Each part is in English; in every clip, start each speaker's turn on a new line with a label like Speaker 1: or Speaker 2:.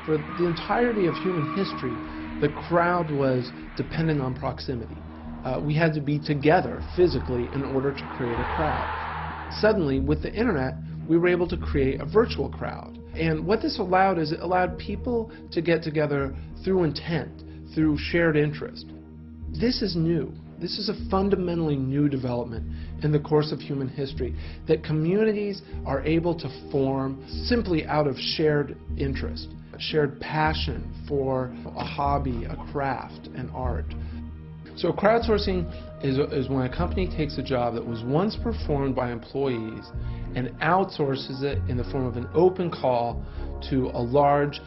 Speaker 1: For the entirety of human history, the crowd was dependent on proximity. We had to be together physically in order to create a crowd. Suddenly, with the internet, we were able to create a virtual crowd. And what this allowed is it allowed people to get together through intent, through shared interest. This is new. This is a fundamentally new development in the course of human history, that communities are able to form simply out of shared interest, shared passion for a hobby, a craft, an art. So crowdsourcing is when a company takes a job that was once performed by employees and outsources it in the form of an open call to a large,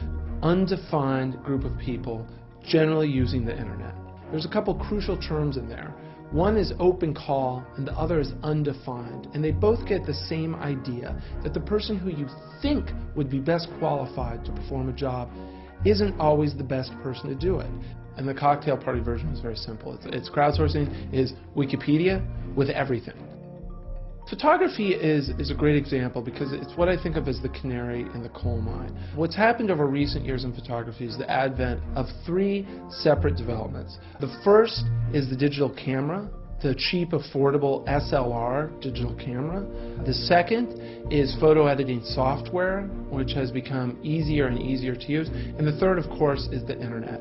Speaker 1: undefined group of people, generally using the internet. There's a couple crucial terms in there. One is open call and the other is undefined, and they both get the same idea, that the person who you think would be best qualified to perform a job isn't always the best person to do it. And the cocktail party version is very simple. It's crowdsourcing is Wikipedia with everything. Photography is a great example because it's what I think of as the canary in the coal mine. What's happened over recent years in photography is the advent of three separate developments. The first is the digital camera, the cheap, affordable SLR digital camera. The second is photo editing software, which has become easier and easier to use. And the third, of course, is the internet.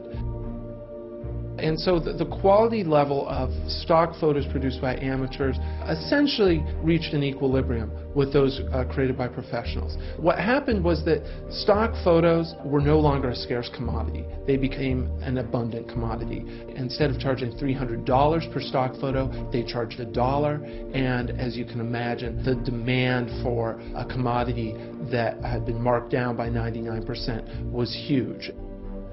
Speaker 1: And so the quality level of stock photos produced by amateurs essentially reached an equilibrium with those created by professionals. What happened was that stock photos were no longer a scarce commodity. They became an abundant commodity. Instead of charging $300 per stock photo, they charged $1. And as you can imagine, the demand for a commodity that had been marked down by 99% was huge.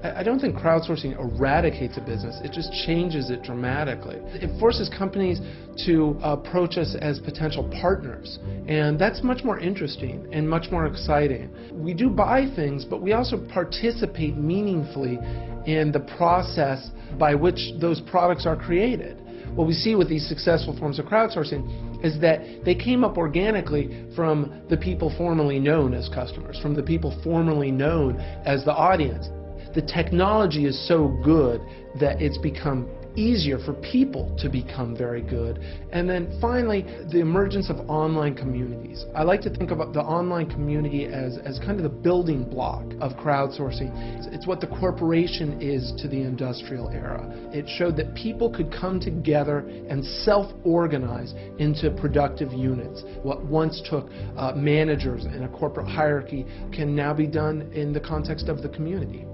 Speaker 1: I don't think crowdsourcing eradicates a business, it just changes it dramatically. It forces companies to approach us as potential partners, and that's much more interesting and much more exciting. We do buy things, but we also participate meaningfully in the process by which those products are created. What we see with these successful forms of crowdsourcing is that they came up organically from the people formerly known as customers, from the people formerly known as the audience. The technology is so good that it's become easier for people to become very good. And then finally, the emergence of online communities. I like to think about the online community as kind of the building block of crowdsourcing. It's what the corporation is to the industrial era. It showed that people could come together and self-organize into productive units. What once took managers in a corporate hierarchy can now be done in the context of the community.